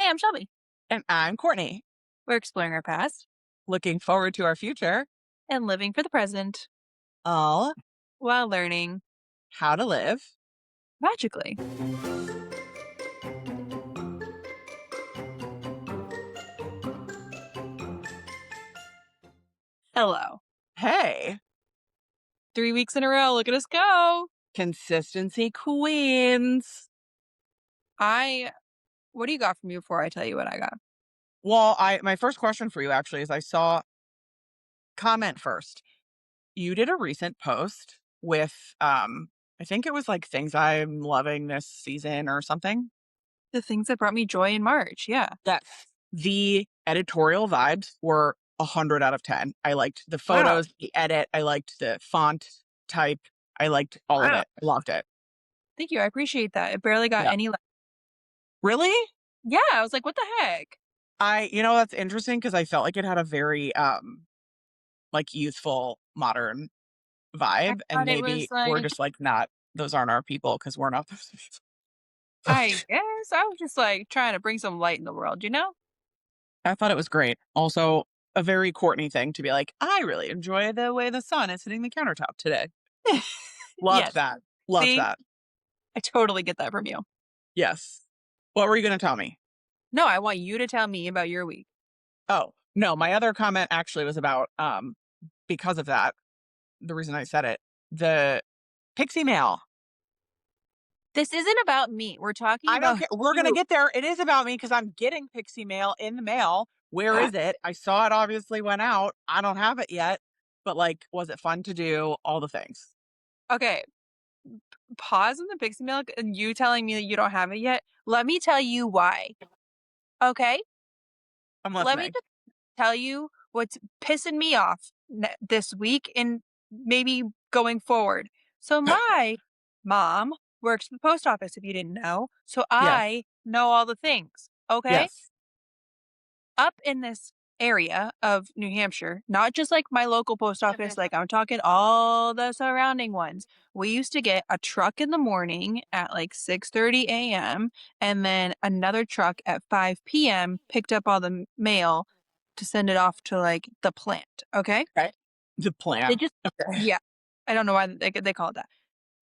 Hey, I'm Shelby. And I'm Courtney, We're exploring our past looking forward to our future. and living for the present All while learning how to live. magically. Hello. Hey, 3 weeks in a row. Look at us go. consistency queens. I, what do you got from me before I tell you what I got? Well, I my first question for you actually is I saw comment first. You did a recent post with I think it was like things I'm loving this season or something. The things that brought me joy in March. Yeah. Yes. The editorial vibes were 100 out of 10. I liked the Wow. photos, the edit, I liked the font type. I liked all of Wow. it. I loved it. Thank you. I appreciate that. It barely got Yeah. any. Really? Yeah. I was like, what the heck? That's interesting because I felt like it had a very, like, youthful, modern I vibe, and thought it was maybe we're like, just, like, not those aren't our people because 'cause we're not those people. I guess I was just like trying to bring some light in the world, you know? I thought it was great. Also, a very Courtney thing to be like, "I really enjoy the way the sun is hitting the countertop today." Loved Yes. that. Loved See, that. I totally get that from you. Yes. What were you gonna tell me? No, I want you to tell me about your week. Oh, no, my other comment actually was about, because of that, the reason I said it, the pixie mail. This isn't about me. We're talking I don't about care. We're gonna you. get there. It is about me because I'm getting pixie mail in the mail. Where is it? I saw it obviously went out. I don't have it yet. But like, was it fun to do? All the things. Okay, pause on the pixie milk and you telling me that you don't have it yet. Let me tell you why. Okay? I'm Let me listening. just tell you what's pissing me off this week and maybe going forward. So, my mom works at the post office, if you didn't know. So, Yes. I know all the things. Okay? Yes. Up in this area of New Hampshire, not just like my local post office, like I'm talking all the surrounding ones. We used to get a truck in the morning at like 6:30 a.m. and then another truck at 5 p.m. picked up all the mail to send it off to like the plant. Okay. Okay. The They plan. just, Okay. yeah, I don't know why they call it that.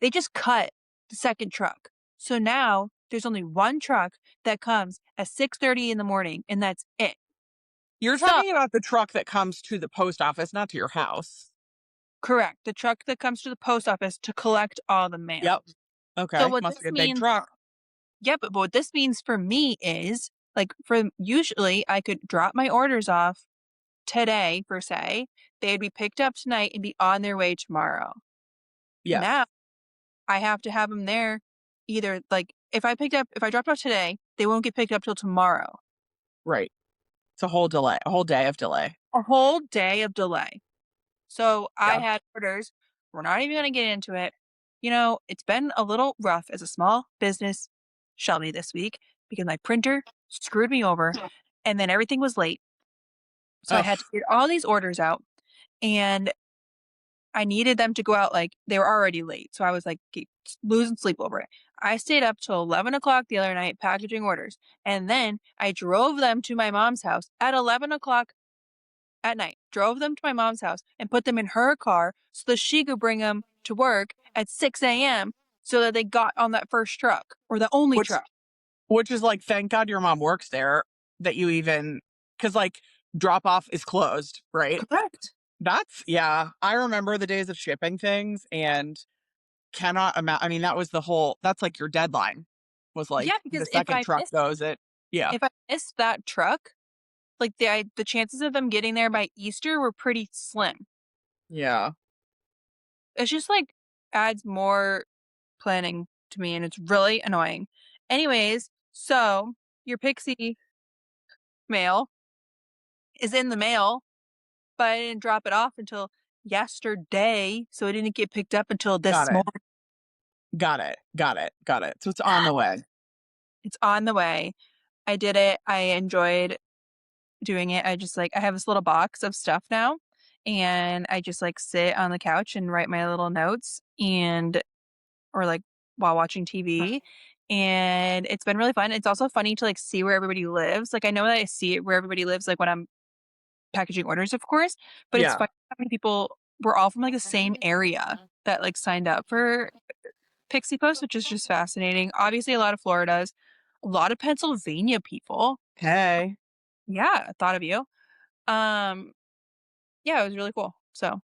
They just cut the second truck. So now there's only one truck that comes at 6:30 in the morning and that's it. You're So talking about the truck that comes to the post office, not to your house. correct. The truck that comes to the post office to collect all the Yep. mail. So Okay. what Must this be a big means, truck. yeah, but what this means for me is like for usually I could drop my orders off today per se. They'd be picked up tonight and be on their way tomorrow. Now Yes. I have to have them there either like if I dropped off today, they won't get picked up till tomorrow. Right. It's a whole delay, a whole day of delay. A whole day of delay. So I Yeah. had orders. We're not even going to get into it. You know, it's been a little rough as a small business Shelby this week because my printer screwed me over and then everything was late. So I had to Ugh. get all these orders out and I needed them to go out like they were already late. So I was like losing sleep over it. I stayed up till 11 o'clock the other night packaging orders. And then I drove them to my mom's house at 11 o'clock at night, drove them to my mom's house and put them in her car so that she could bring them to work at 6 a.m. so that they got on that first truck or the only Which truck. Which is like, thank God your mom works there that you even, because like drop off is closed, right? Correct. Yeah. I remember the days of shipping things and cannot imagine. I mean, that's like your deadline was like Yeah, the because second truck goes at, yeah. if I missed that truck, like the chances of them getting there by Easter were pretty slim. Yeah. It's just like adds more planning to me and it's really annoying. Anyways, so your pixie mail is in the mail, but I didn't drop it off until yesterday, so it didn't get picked up until Got this it. morning. Got it. Got it. Got it. So it's on the way. It's on the way. I did it. I enjoyed doing it. I have this little box of stuff now, and I just like sit on the couch and write my little notes and or like while watching TV. and it's been really fun. It's also funny to like see where everybody lives. Like I know that I see it where everybody lives, like when I'm packaging orders, of course, but it's Yeah. funny how many people were all from like the same area that like signed up for Pixie Post, which is just fascinating. Obviously, a lot of Florida's, a lot of Pennsylvania people. Hey, Yeah, I thought of you. Um, yeah, it was really cool. So,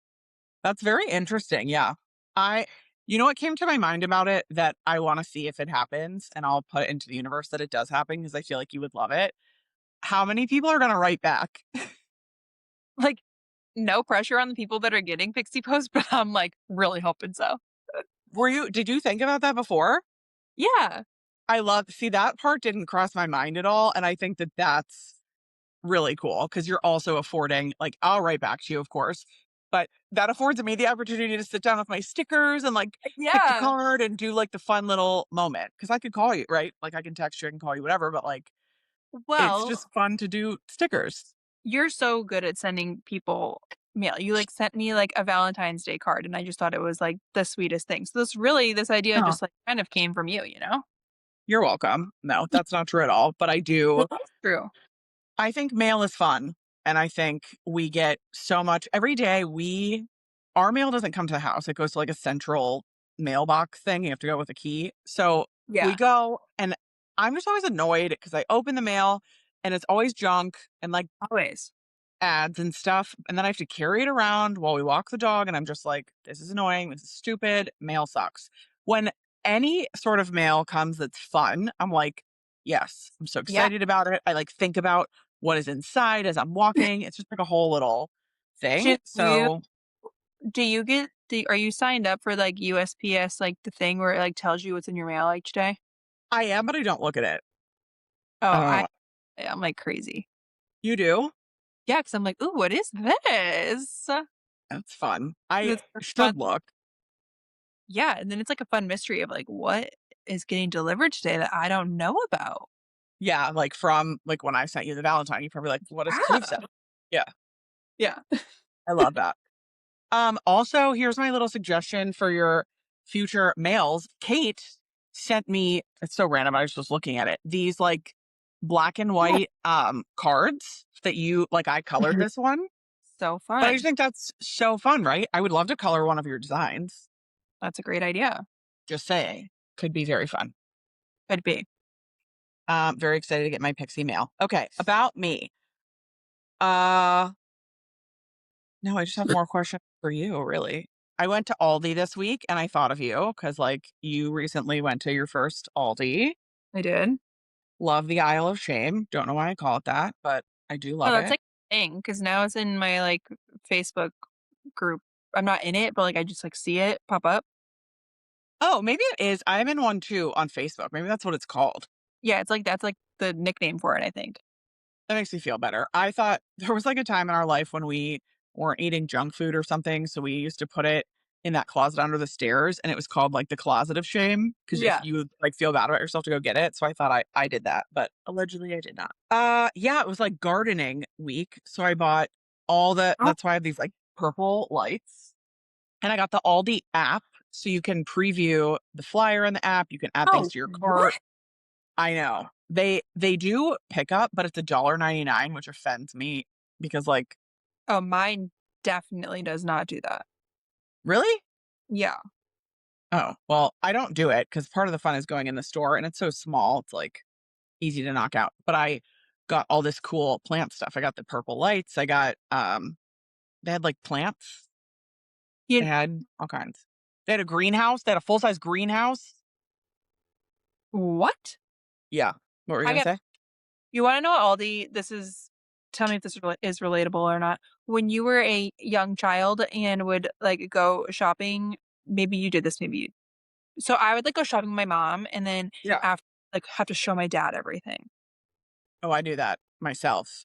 that's very interesting. Yeah. I, you know what came to my mind about it that I want to see if it happens, and I'll put it into the universe that it does happen because I feel like you would love it. How many people are going to write back? like, no pressure on the people that are getting Pixie Post, but I'm like really hoping so. Did you think about that before? Yeah, See, that part didn't cross my mind at all. And I think that that's really cool because you're also affording, like, I'll write back to you, of course, but that affords me the opportunity to sit down with my stickers and like pick the yeah. card and do like the fun little moment. Cause I could call you, right? Like, I can text you, I can call you, whatever, but like, it's Well, just fun to do stickers. you're so good at sending people mail. You like sent me like a Valentine's Day card, and I just thought it was like the sweetest thing. So this idea Oh, just like kind of came from you, you know? you're welcome. No, that's not true at all. But That's true. I think mail is fun. And I think we get so much every day. Our mail doesn't come to the house. It goes to like a central mailbox thing. You have to go with a key. So we Yeah, go, and I'm just always annoyed because I open the mail and it's always junk and like always. ads and stuff. And then I have to carry it around while we walk the dog. And I'm just like, this is annoying. This is stupid. Mail sucks. When any sort of mail comes that's fun, I'm like, yes, I'm so Yeah. excited about it. I like think about what is inside as I'm walking. It's just like a whole little thing. Do you So are you signed up for like USPS, like the thing where it like tells you what's in your mail each day? I am, but I don't look at it. Oh, I don't know. I'm like crazy. You do? Yeah, because I'm like, ooh, what is this? That's fun. I It's a fun, should look. yeah, and then it's like a fun mystery of like what is getting delivered today that I don't know about. Yeah, like from like when I sent you the Valentine, you probably like, what does Steve say? Yeah. Yeah, Yeah. I love that. Also, here's my little suggestion for your future mails. Kate sent me, it's so random, I was just looking at it. These like black and white cards that I colored this one. So But I just fun. think that's so fun, right? I would love to color one of your designs. That's a great idea. Just saying. Could be very fun. Could be. Very excited to get my pixie mail. Okay, about me. Uh no, I just have more questions for you, really. I went to Aldi this week and I thought of you because, like, you recently went to your first Aldi. I did. Love the Isle of Shame. Don't know why I call it that, but I do Oh, love that's it. like a thing because now it's in my like Facebook group. I'm not in it, but like I just like see it pop up. Oh, maybe it is. I'm in one too on Facebook. Maybe that's what it's called. Yeah, it's like that's like the nickname for it, I think. That makes me feel better. I thought there was like a time in our life when we weren't eating junk food or something. So we used to put it in that closet under the stairs and it was called like the closet of shame. Cause if Yeah. you like feel bad about yourself to go get it. So I thought I did that, but allegedly I did not. Yeah, it was like gardening week. So I bought Oh, that's why I have these like purple lights. And I got the Aldi app. So you can preview the flyer in the app. You can add things oh, to your cart. what? I know. They do pick up, but it's $1.99, which offends me because like, Oh, mine definitely does not do that. really? Yeah. Oh, well, I don't do it because part of the fun is going in the store and it's so small, it's like easy to knock out. But I got all this cool plant stuff. I got the purple lights. I got they had like plants. They You had all kinds. They had a greenhouse. They had a full-size greenhouse. what? Yeah. What were you I gonna got say? you wanna know what Aldi this is tell me if this is relatable or not. When you were a young child and would, like, go shopping, maybe you did this, maybe you so I would, like, go shopping with my mom and then Yeah. after like, have to show my dad everything. Oh, I do that myself.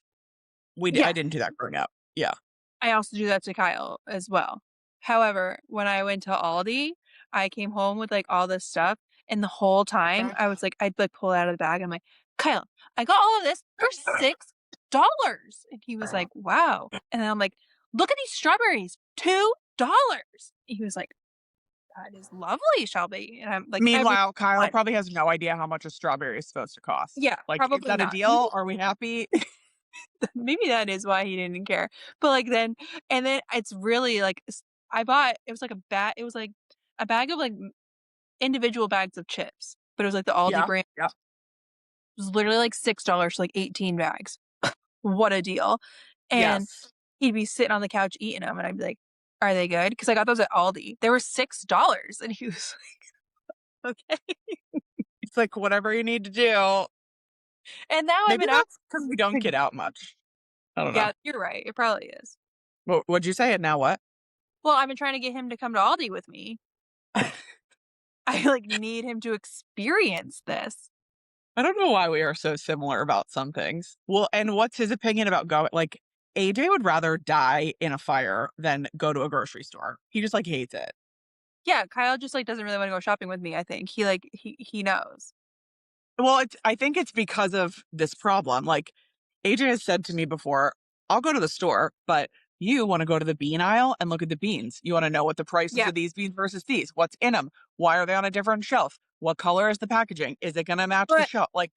I Yeah. didn't do that growing up. Yeah. I also do that to Kyle as well. However, when I went to Aldi, I came home with, like, all this stuff, and the whole time I was like I'd, like, pull it out of the bag, I'm like, "Kyle, I got all of this for $6." And he was like, "Wow." And then I'm like, "Look at these strawberries, $2." And he was like, that is lovely, Shelby. And I'm like, Meanwhile, Kyle everyone. probably has no idea how much a strawberry is supposed to cost. Yeah, Like, is probably that a not. Maybe deal? Are we happy? maybe that is why he didn't care. But like then it's really like I bought it was like it was like a bag of like individual bags of chips, but it was like the Aldi Yeah. brand. Yeah. It was literally like $6 for like 18 bags. What a deal. And Yes. he'd be sitting on the couch eating them, and I'd be like, "Are they good?" Because I got those at Aldi. They were $6, and he was like, "Okay." It's like whatever you need to do. And now I've Maybe been out. that's because we don't get out much. I don't know. Yeah, you're right. It probably is. What'd you say? And now what? Well, I've been trying to get him to come to Aldi with me. I like need him to experience this. I don't know why we are so similar about some things. Well, and what's his opinion about going? Like, AJ would rather die in a fire than go to a grocery store. He just like hates it. Yeah, Kyle just like doesn't really want to go shopping with me. I think he knows. Well, I think it's because of this problem. Like, AJ has said to me before, I'll go to the store, but you want to go to the bean aisle and look at the beans. You want to know what the prices Yeah, of these beans versus these. What's in them? Why are they on a different shelf? What color is the packaging? Is it going to match the but shelf? Like,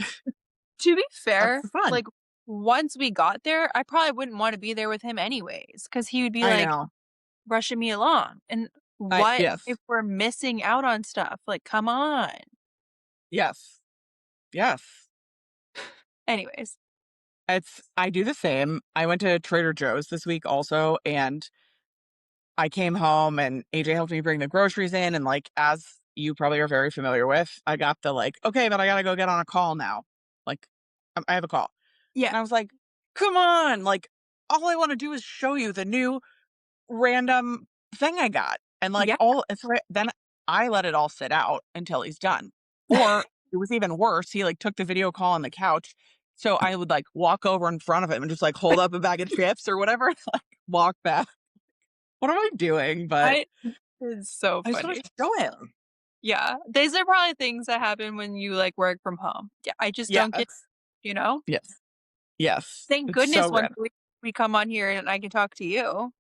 to be that's fair, the fun. like once we got there, I probably wouldn't want to be there with him anyways, because he would be I like know. rushing me along. And what Yes. if we're missing out on stuff? Like, come on. Yes. Yes. Anyways, I do the same. I went to Trader Joe's this week also, and I came home and AJ helped me bring the groceries in. And like, as you probably are very familiar with, I got the like, okay, but I got to go get on a call now. Like, I have a call. yeah, And I was like, come on. Like, all I want to do is show you the new random thing I got. And like, yeah. then I let it all sit out until he's done. Or it was even worse. He like took the video call on the couch. So I would like walk over in front of him and just like hold up a bag of chips or whatever, and, like walk back. What am I doing? But I It's so I just want funny. to show him. Yeah, these are probably things that happen when you like work from home. Yeah, I just don't get, Yes. you know. Yes. Yes. Thank It's goodness so once random. we come on here and I can talk to you.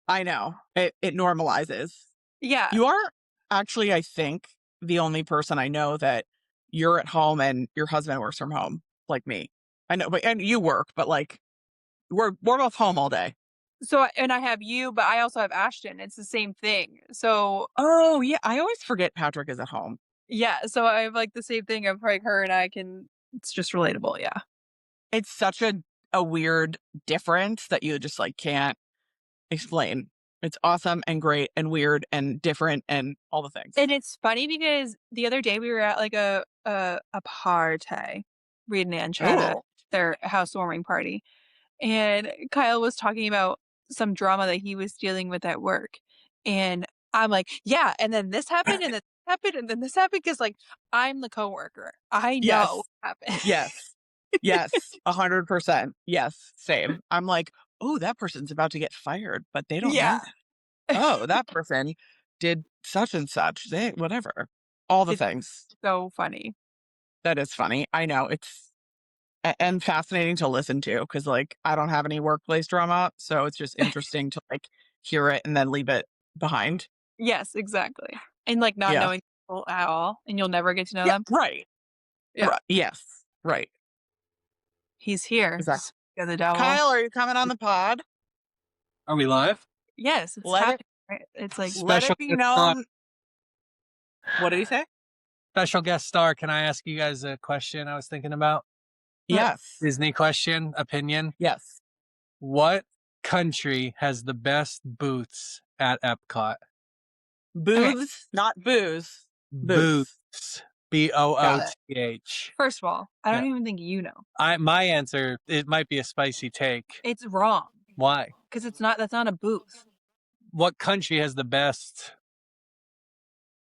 I know. It normalizes. Yeah. You are actually, I think, the only person I know that you're at home and your husband works from home, like me. I know, but and you work, but like we're both home all day. So and I have you, but I also have Ashton. It's the same thing. So Oh yeah, I always forget Patrick is at home. yeah, so I have like the same thing of like her and I can. It's just relatable. Yeah. It's such a weird difference that you just like can't explain. It's awesome and great and weird and different and all the things. And it's funny because the other day we were at like a party. Reed and Ange had Oh, their housewarming party, and Kyle was talking about some drama that he was dealing with at work, and I'm like, yeah, and then this happened, and then this happened, and then this happened because like I'm the coworker, I know yes. what happened. Yes. Yes. 100%. Yes. Same. I'm like, oh, that person's about to get fired, but they don't know Yeah, that. Oh, that person did such and such. They whatever. All the it's things. so funny. That is funny. I know. It's and fascinating to listen to because like I don't have any workplace drama, so it's just interesting to like hear it and then leave it behind. Yes, exactly, and like not Yeah. knowing people at all, and you'll never get to know Yeah. them. Right. Yeah, Right. Yes. Right. he's here. Exactly. The devil. Kyle, are you coming on the pod? Are we live? Yes, it's Let it happening. Right? It's like let Special it be guest star. known. What did he say? Special guest star. Can I ask you guys a question I was thinking about? Yes. Disney question, opinion. Yes. What country has the best booths at Epcot? okay. Booths, not booze. Booths. Booths. Got it. Booth. First of all, I Yeah. don't even think you know. My answer, it might be a spicy take. It's wrong Why? because it's not. That's not a booth. What country has the best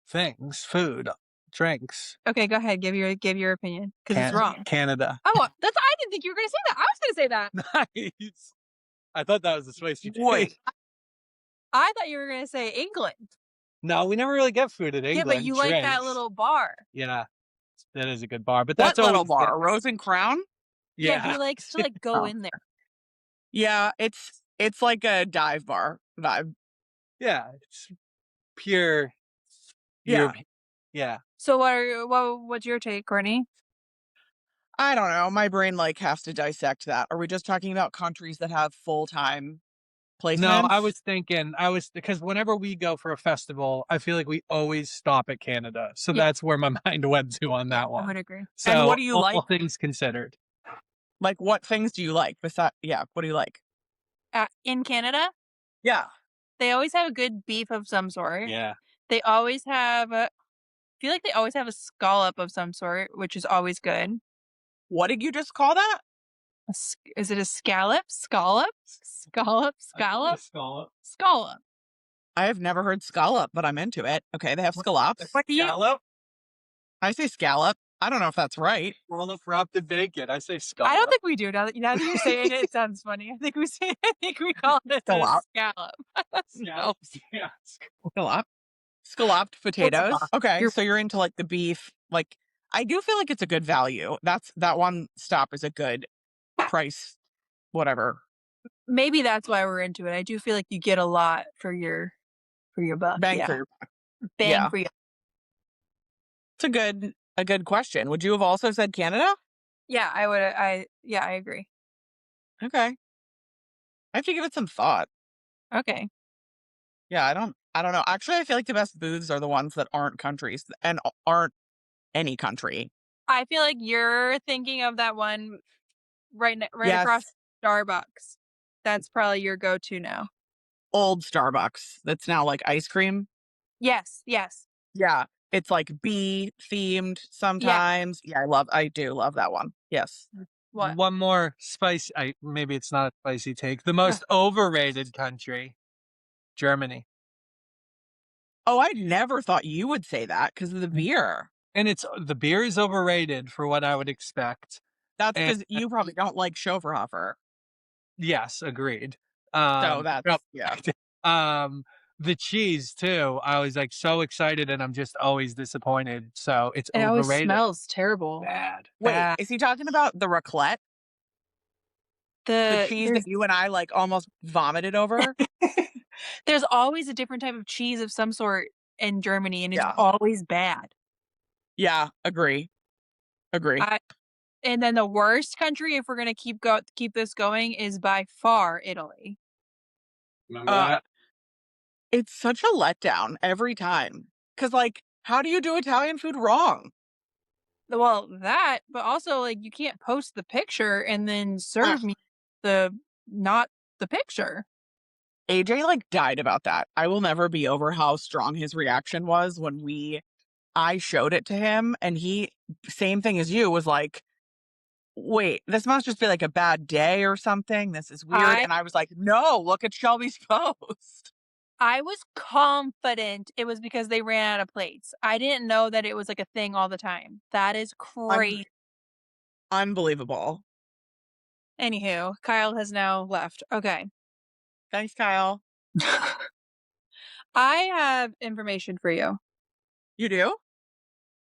things, food, drinks? Okay, go ahead. Give your opinion because it's wrong. Canada. Oh, that's. I didn't think you were going to say that. I was going to say that. Nice. I thought that was a spicy take. Wait. I thought you were going to say England. No, we never really get food in Yeah, England. but you like that Drinks. little bar. Yeah, that is a good bar. But What that's little always bar? Rose and Crown? Yeah, Yeah, he likes to like go Oh. in there. Yeah, it's like a dive bar vibe. yeah. It's pure Yeah. European. Yeah. So what's your take, Courtney? I don't know. My brain like has to dissect that. Are we just talking about countries that have full-time No, I placements? was thinking, because whenever we go for a festival, I feel like we always stop at Canada. So Yeah, that's where my mind went to on yeah, that I one. would agree. And So what do you like? all things considered. Like, what things do you like? Besides, yeah, what do you like? In Canada, Yeah. they always have a good beef of some sort. Yeah. They always have a feel like they always have a scallop of some sort, which is always good. What did you just call that? Is it a scallop? Scallop? Scallop? I call it a Scallop? scallop. Scallop. I have never heard scallop, but I'm into it. Okay, they have A scallops. What do you scallop? I say scallop. I don't know if that's right. Scallop wrapped in bacon. I say I don't scallop. think we do now that you're saying it, it sounds funny. I think we call it a Scallop. scallop. Yeah. Yeah. Scallop. Scalloped Close potatoes. enough. Okay, You're so you're into like the beef. Like, I do feel like it's a good value. That one stop is a good price, whatever. maybe that's why we're into it. I do feel like you get a lot for your buck. Bang for Yeah. your Bang yeah. for your It's a good question. Would you have also said Canada? Yeah, I would I agree. Okay. I have to give it some thought. Okay. Yeah, I don't know. Actually, I feel like the best booths are the ones that aren't countries and aren't any country. I feel like you're thinking of that one right across Yes, Starbucks. That's probably your go-to now. old Starbucks that's now like ice cream. Yes, yes. Yeah, it's like bee themed Yeah. sometimes. Yeah, I do love that one. Yes. What? One more spice. Maybe it's not a spicy take. The Ugh. most overrated country, Germany. Oh, I never thought you would say that because of the beer. And the beer is overrated for what I would expect. That's And because you probably don't like Schoverhofer. yes, agreed. So Yep. yeah. The cheese too. I was like so excited and I'm just always disappointed. So it's It always overrated. smells terrible. Bad. Wait, Bad. is he talking about the raclette? The cheese that There's you and I like almost vomited over? there's always a different type of cheese of some sort in Germany, and it's Yeah. always bad. Yeah, agree. Agree. I And then the worst country, if we're gonna keep this going, is by far Italy. Remember Uh, that? it's such a letdown every time. Cause like, how do you do Italian food wrong? Well, that, but also like you can't post the picture and then Uh, serve me the not the picture. AJ like died about that. I will never be over how strong his reaction was when I showed it to him and he, same thing as you, was like, wait, this must just be like a bad day or something. This is weird. I And I was like, no, look at Shelby's post. I was confident it was because they ran out of plates. I didn't know that it was like a thing all the time. That is Un- crazy. Unbelievable. Anywho, Kyle has now left. Okay. Thanks, Kyle. I have information for you. You do?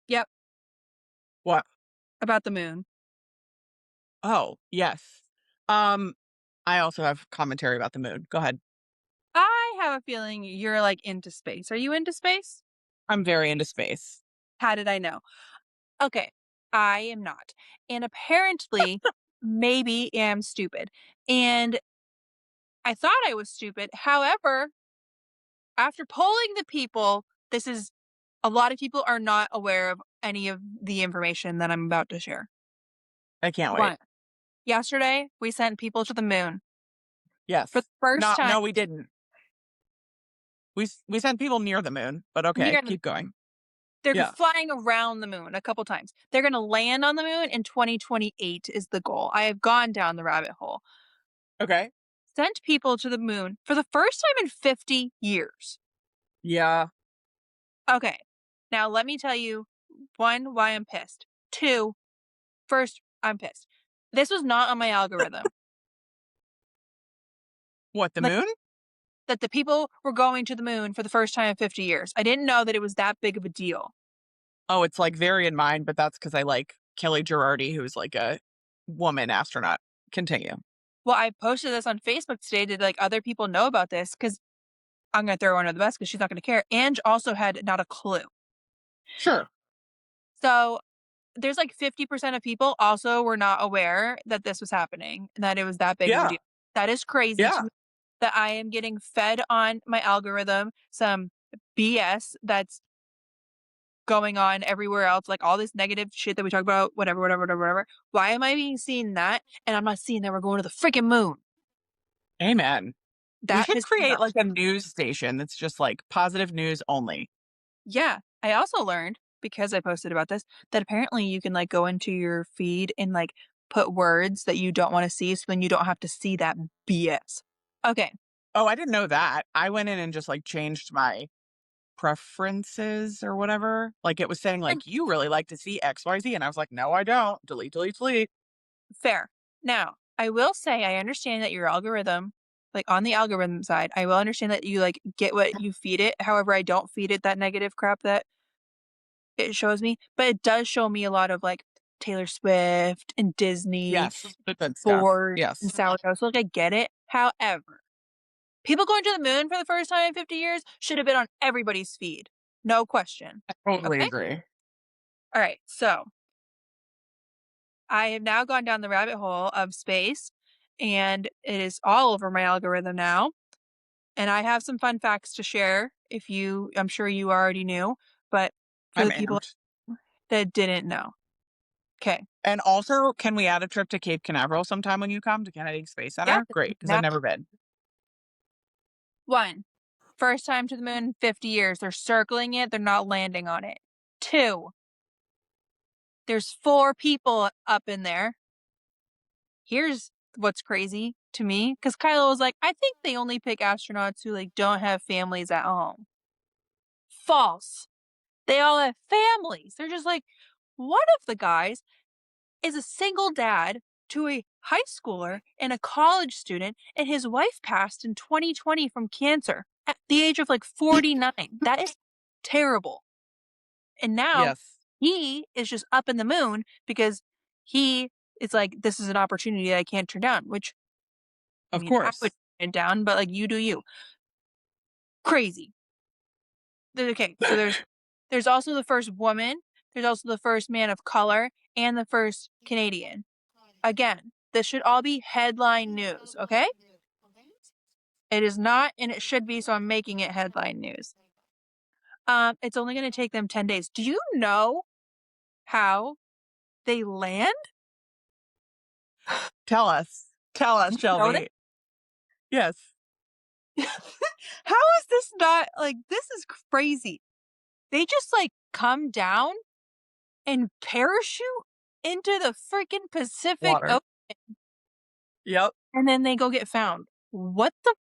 Yep, What? about the moon. Oh, yes. Um, I also have commentary about the moon. Go ahead. I have a feeling you're like into space. Are you into space? I'm very into space. How did I know? Okay, I am not. And apparently, maybe am stupid. And I thought I was stupid. However, after polling the people, this is a lot of people are not aware of any of the information that I'm about to share. I can't wait. One, yesterday, we sent people to the moon Yes. for the first time No, we didn't. We sent people near the moon, but okay, near the keep going. They're Yeah. flying around the moon a couple times. They're going to land on the moon in 2028 is the goal. I have gone down the rabbit hole. Okay. Sent people to the moon for the first time in 50 years. Yeah. Okay. Now let me tell you, one, why I'm pissed. Two, first, I'm pissed. This was not on my algorithm. What, the Like moon? that the people were going to the moon for the first time in 50 years. I didn't know that it was that big of a deal. Oh, it's like very in mine, but that's because I like Kelly Girardi, who's like a woman astronaut. Continue. Well, I posted this on Facebook today. Did like other people know about this? Because I'm going to throw her under the bus because she's not going to care. And also had not a clue. Sure. So there's like 50% of people also were not aware that this was happening, that it was that big of a Yeah. deal. That is crazy to Yeah. me that I am getting fed on my algorithm some BS that's going on everywhere else, like all this negative shit that we talk about, whatever, whatever, whatever, whatever. Why am I being seen that and I'm not seeing that we're going to the freaking moon? Amen. We That should pissed me create off. like a news station that's just like positive news only. Yeah. I also learned, because I posted about this, that apparently you can like go into your feed and like put words that you don't want to see so then you don't have to see that BS. Okay. Oh, I didn't know that. I went in and just like changed my preferences or whatever. Like it was saying Mm, like you really like to see XYZ and I was like, "No, I don't." Delete, delete, delete. fair. Now, I will say I understand that your algorithm, like on the algorithm side, I will understand that you like get what you feed it. However, I don't feed it that negative crap that it shows me, but it does show me a lot of like Taylor Swift and Disney, Yes, the good stuff. sports and Yes. sourdough. So like I get it. However, people going to the moon for the first time in 50 years should have been on everybody's feed. No question. I totally Okay? agree. All right. So I have now gone down the rabbit hole of space and it is all over my algorithm now. And I have some fun facts to share if you, I'm sure you already knew, but for I'm the people amped. that didn't know. Okay. And also, can we add a trip to Cape Canaveral sometime when you come to Kennedy Space Yeah. Center? Great, because I've Now, never been. one, first time to the moon in 50 years. They're circling it, they're not landing on it. Two, there's 4 people up in there. Here's what's crazy to me, because Kylo was like, I think they only pick astronauts who like don't have families at home. False. They all have families. They're just like, one of the guys is a single dad to a high schooler and a college student, and his wife passed in 2020 from cancer at the age of like 49. That is terrible. And now Yes, he is just up in the moon because he is like, this is an opportunity that I can't turn down, which I of mean, I would course. turn it down, but like you do you. Crazy. Okay, so there's also the first woman, there's also the first man of color, and the first Canadian. Again, this should all be headline news, okay? It is not, and it should be, so I'm making it headline news. It's only going to take them 10 days. Do you know how they land? Tell us. Tell us, Notice? Shelby. Yes. How is this not like this is crazy? They just like come down and parachute into the freaking Pacific Water. Ocean Yep. and then they go get found. What the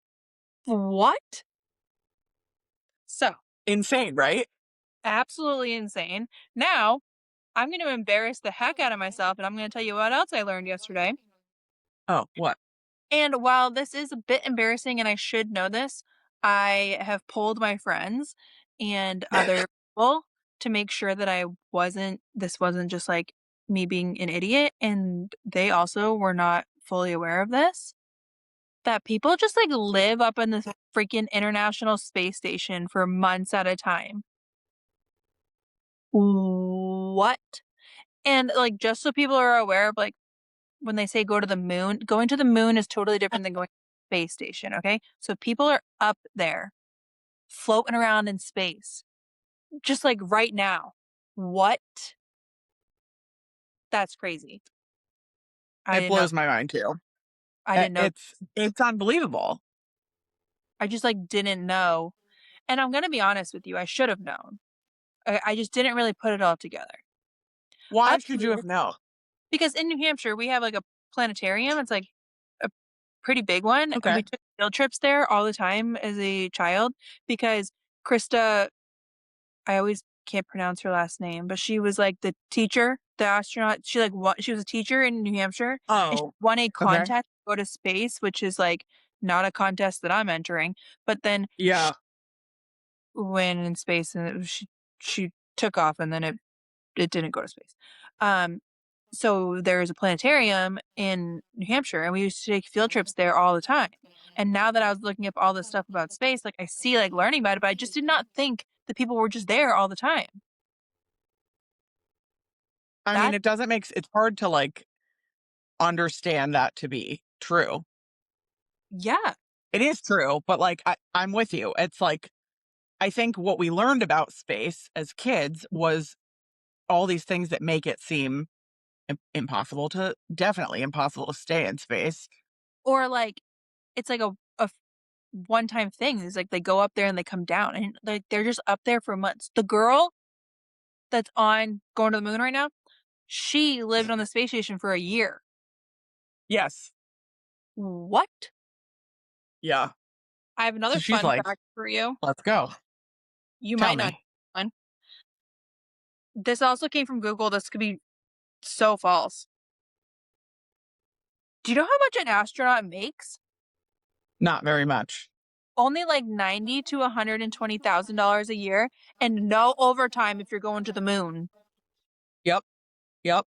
what? So, Insane, right? absolutely insane. Now, I'm going to embarrass the heck out of myself and I'm going to tell you what else I learned yesterday. Oh, what? And while this is a bit embarrassing and I should know this, I have polled my friends and other people to make sure that this wasn't just like me being an idiot. And they also were not fully aware of this. That people just like live up in the freaking International Space Station for months at a time. What? And like, just so people are aware of like, when they say go to the moon, going to the moon is totally different than going to the space station, okay? So people are up there, floating around in space, just like right now. What? That's crazy. I It didn't know. blows my mind too. I didn't know. It's unbelievable. I just like didn't know. And I'm gonna be honest with you, I should have known. I just didn't really put it all together. Why Up should you here, have known? because in New Hampshire we have like a planetarium. It's like a pretty big one. Okay. We took field trips there all the time as a child because Krista, I always can't pronounce her last name, but she was like the teacher, the astronaut. She was a teacher in New Hampshire and she Oh, won a okay. contest to go to space, which is like not a contest that I'm entering. But then she Yeah. went in space and she took off and then it didn't go to space. Um, so there's a planetarium in New Hampshire and we used to take field trips there all the time. And now that I was looking up all this stuff about space, like I see like learning about it, but I just did not think that people were just there all the time. I mean, That it doesn't make it's hard to like understand that to be true. yeah. It is true, but like I'm with you. It's like I think what we learned about space as kids was all these things that make it seem impossible to definitely impossible to stay in space. Or like it's like a one-time thing. It's like they go up there and they come down and like they're just up there for months. The girl that's on going to the moon right now, she lived on the space station for a year. Yes. What? Yeah. I have So another she's fun like, fact for you. let's go. You Tell might not me. know one. This also came from Google. This could be so false. Do you know how much an astronaut makes? Not very much. Only like 90 to $120,000 a year and no overtime if you're going to the moon. Yep. Yep.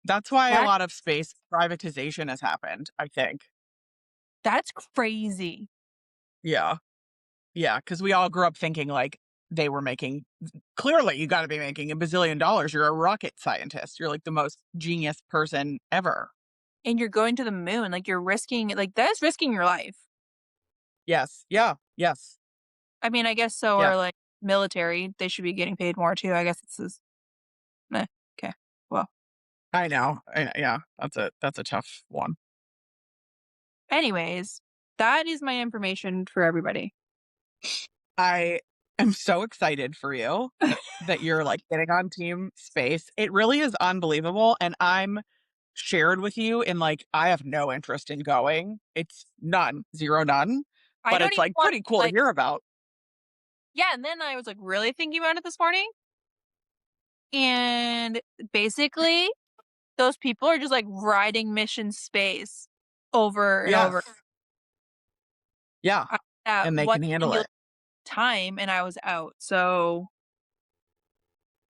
That's why a That lot of space privatization has happened, I think. that's crazy. Yeah. Yeah. Because we all grew up thinking like they were making, clearly, you got to be making $1 bazillion. You're a rocket scientist. You're like the most genius person ever. And you're going to the moon, like you're risking like that's risking your life. Yes. Yeah. Yes. I mean, I guess so Yes. or like military, they should be getting paid more too. I guess it's this meh. Okay. Well, I know. Yeah. That's a tough one. anyways, that is my information for everybody. I am so excited for you that you're like getting on team space. It really is unbelievable. And I'm shared with you in like, I have no interest in going. It's none, zero, none. I But don't it's even like want pretty cool to like hear about. yeah, and then I was like really thinking about it this morning. And basically, those people are just like riding mission space over and Yes. over Yeah. at And they one can handle singular it. time, and I was out. So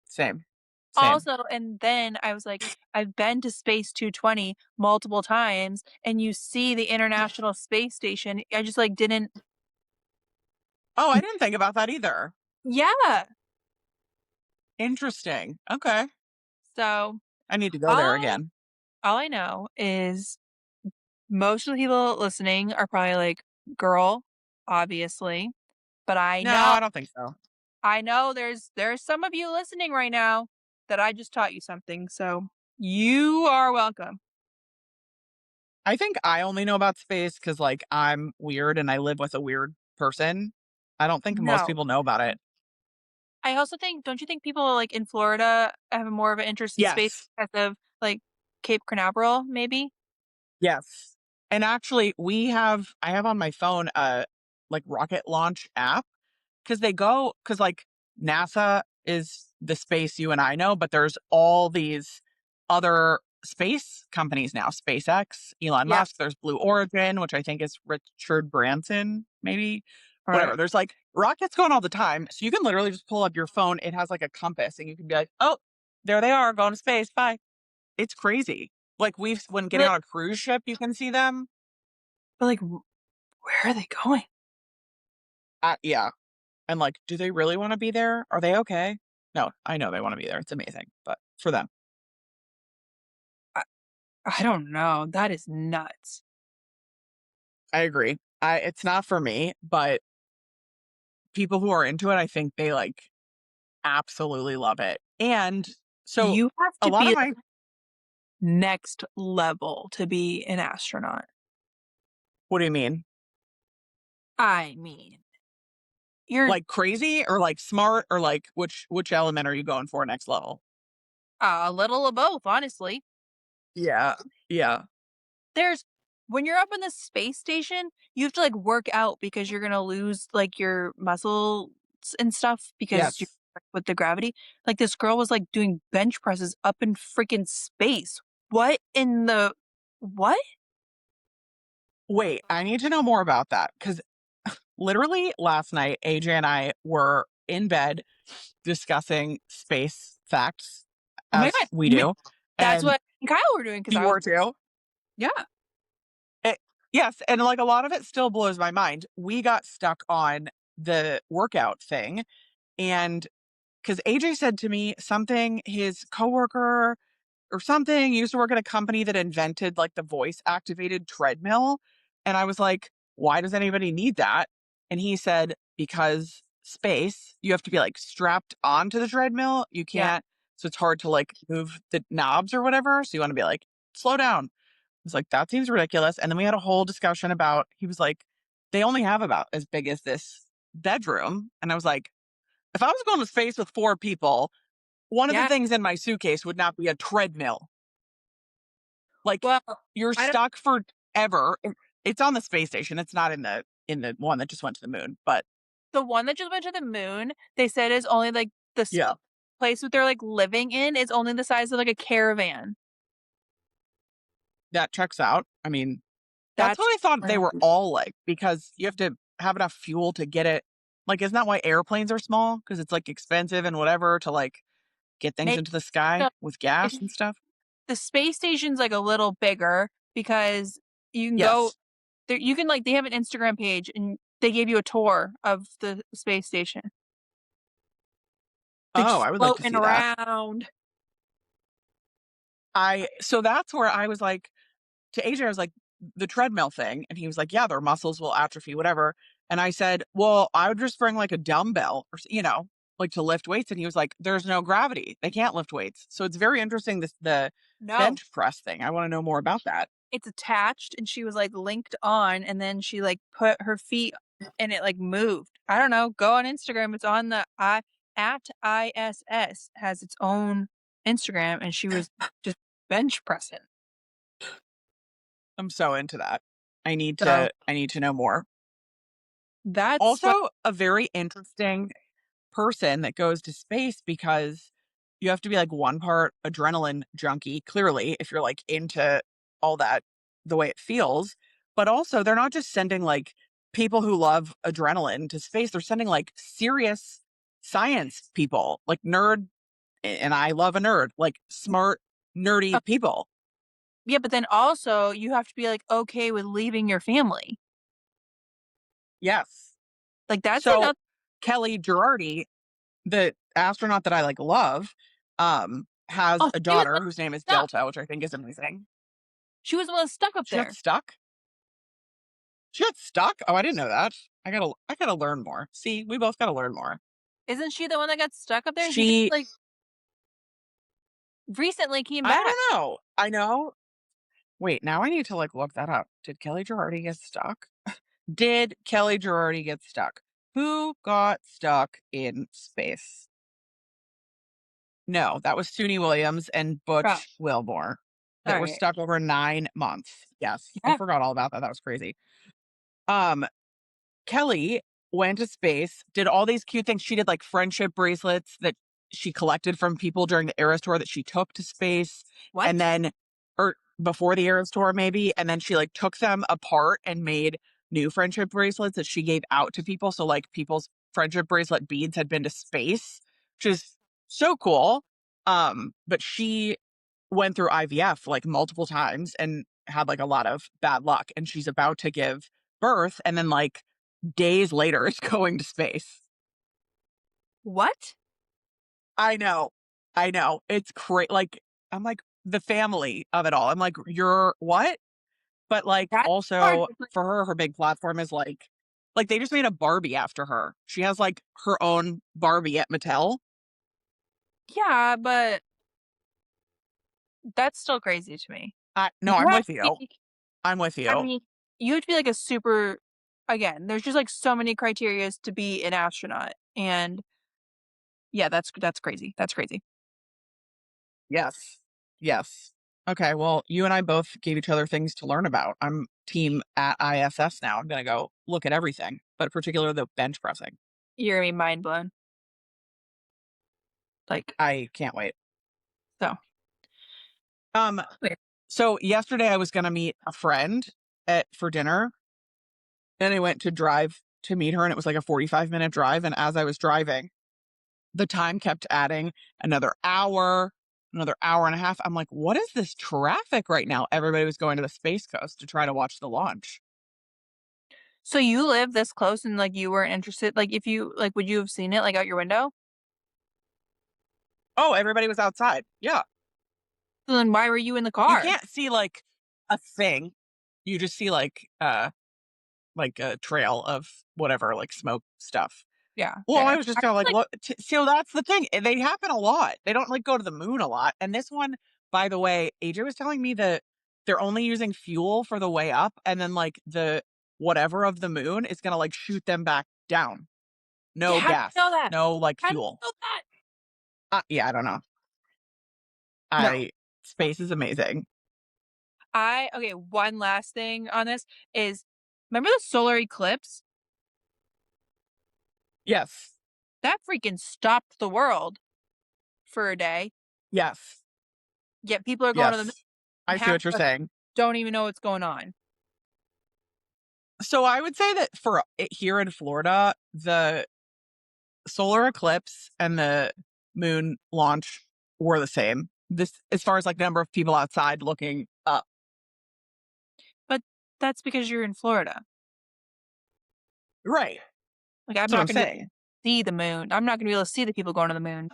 Same. Same. also, and then I was like, I've been to Space 220 multiple times, and you see the International Space Station. I just like didn't. Oh, I didn't think about that either. Yeah. Interesting. Okay. So I need to go there all again. all I know is most of the people listening are probably like, "Girl, obviously," but No, I don't think so. I know there's some of you listening right now that I just taught you something, so you are welcome. I think I only know about space because like I'm weird and I live with a weird person. I don't think most No. people know about it. I also think don't you think people, like, in Florida have more of an interest in space Yes. because of, like, Cape Canaveral, maybe? Yes. And actually I have on my phone a like rocket launch app because like NASA is the space you and I know, but there's all these other space companies now. SpaceX, Elon Yeah. Musk, there's Blue Origin, which I think is Richard Branson, maybe. Alright. Whatever. There's like rockets going all the time. So you can literally just pull up your phone. It has like a compass and you can be like, oh, there they are going to space. Bye. It's crazy. Like when getting But on a cruise ship, you can see them. like, where are they going? Yeah. And like, do they really want to be there? Are they okay? No, I know they want to be there. It's amazing. But for them, I I don't know, that is nuts. I agree. It's not for me, but people who are into it, I think they like absolutely love it. And so You have a to lot of be my, next level to be an astronaut. what do you mean? I mean, you're, Like crazy or like smart or like which element are you going for next level? a little of both, honestly. Yeah. Yeah. There's when you're up in the space station, you have to, like, work out because you're gonna lose, like, your muscles and stuff because you Yes. with the gravity. Like, this girl was, like, doing bench presses up in freaking space. What in the what? Wait, I need to know more about that because literally last night, AJ and I were in bed discussing space facts Oh my as god. we do. That's And what Kyle were doing because you I was were too. yeah. Yes, and, like, a lot of it still blows my mind. We got stuck on the workout thing, and because AJ said to me something his coworker or something used to work at a company that invented, like, the voice-activated treadmill, and I was like, "Why does anybody need that?" And he said, "Because space, you have to be, like, strapped onto the treadmill, you Yeah. can't so it's hard to, like, move the knobs or whatever, so you wanna be like, 'Slow down.'" I was like, "That seems ridiculous," and then we had a whole discussion about he was like, "They only have about as big as this bedroom," and I was like, "If I was going to space with 4 people, one of the Yeah. things in my suitcase would not be a treadmill. Like, Well, you're I don't stuck forever." It's on the space station, it's not in the one that just went to the moon, but the one that just went to the moon, they said is only, like, yeah, place that they're, like, living in is only the size of, like, a caravan. that checks out. I mean, that's That's what I thought they were crazy. all like, because you have to have enough fuel to get it like, isn't that why airplanes are small? Because it's, like, expensive and whatever to, like, get things Maybe into the sky so with if gas and stuff? the space station's, like, a little bigger because you can go Yes. there you can, like they have an Instagram page, and they gave you a tour of the space station. They're Oh, just I would like to floating see that. around. I so that's where I was like to AJ, I was like, "The treadmill thing," and he was like, "Yeah, their muscles will atrophy, whatever." And I said, "Well, I would just bring, like, a dumbbell or like, to lift weights," and he was like, "There's no gravity. They can't lift weights." So it's very interesting the No. bench press thing. I wanna know more about that. It's attached, and she was, like, linked on, and then she, like, put her feet and it, like, moved. I don't know, go on Instagram, it's on the I at ISS has its own Instagram, and she was just bench pressing. I'm so into that. So, I need to know more. that's what Also, a very interesting person that goes to space because you have to be like one part adrenaline junkie, clearly, if you're like into all that the way it feels. But also, they're not just sending like people who love adrenaline to space, they're sending like serious science people, like and I love a nerd, like smart, uh, nerdy people. yeah, but then also, you have to be, like, okay with leaving your family. Yes. Like, that's So, another. Kelly Girardi, the astronaut that I like love, has Oh, a she was the daughter whose name is stuck. Delta, which I think is amazing. She was the one stuck up She got there. stuck? She got stuck? Oh, I didn't know that. I gotta learn more. See, we both gotta learn more. Isn't she the one that got stuck up there? She just, She like, recently came I back. don't know. I know. Wait, now I need to like look that up. Did Kelly Girardi get stuck? Did Kelly Girardi get stuck? Who got stuck in space? No, that was Suni Williams and Oh, Butch Wilmore that were alright. stuck over 9 months. Yes, I Yeah. forgot all about that. That was crazy. Um, Kelly went to space, did all these cute things. She did like friendship bracelets that she collected from people during the Eras tour that she took to space. And What? then, or before the Eras tour, maybe. And then she like took them apart and made new friendship bracelets that she gave out to people. So, like, people's friendship bracelet beads had been to space, which is so cool. But she went through IVF like multiple times and had like a lot of bad luck. And she's about to give birth. And then, like, days later, it's going to space. What? I know. I know. It's crazy. Like, I'm like, the family of it all. I'm like, you're what? But like, That's hard also to put. for her, her big platform is like they just made a Barbie after her. She has like her own Barbie at Mattel. Yeah, but that's still crazy to me. No, You I'm have with to you. be I'm with I you. mean, you have to be, like, a super again, there's just, like, so many criterias to be an astronaut, and yeah, that's crazy. That's crazy. Yes. Yes. Okay. Well, you and I both gave each other things to learn about. I'm team at ISS now. I'm going to go look at everything, but particularly the bench pressing. You're gonna be mind blown. Like, I can't wait. so Um, weird. so yesterday I was going to meet a friend for dinner, and I went to drive to meet her, and it was like a 45-minute drive. And as I was driving, the time kept adding another hour. another hour and a half. I'm like, what is this traffic right now? Everybody was going to the Space Coast to try to watch the launch. So you live this close and, like, you weren't interested like, if you like, would you have seen it, like, out your window? Oh, everybody was outside. Yeah. So then why were you in the You car? can't see like a thing. You just see like a trail of whatever, like smoke stuff. Yeah, Well, I fair. was just I kind of like, like what? So that's the thing. They happen a lot. They don't like go to the moon a lot. And this one, by the way, AJ was telling me that they're only using fuel for the way up, and then like the whatever of the moon is gonna like shoot them back down. yeah, No how do gas, you know that? no like How do fuel. you know that? Yeah, I don't know. No. I Space is amazing. Okay, one last thing on this is remember the solar eclipse? Yes, That freaking stopped the world for a day, yes, yet people are going to the moon yes. I and see half what you're of us saying. don't even know what's going on. So I would say that for it here in Florida, the solar eclipse and the moon launch were the same. This, as far as like number of people outside looking up. But that's because you're in Florida. Right. Like, I'm That's what I'm not gonna be able saying. to see the moon. I'm not gonna be able to see the people going to the moon.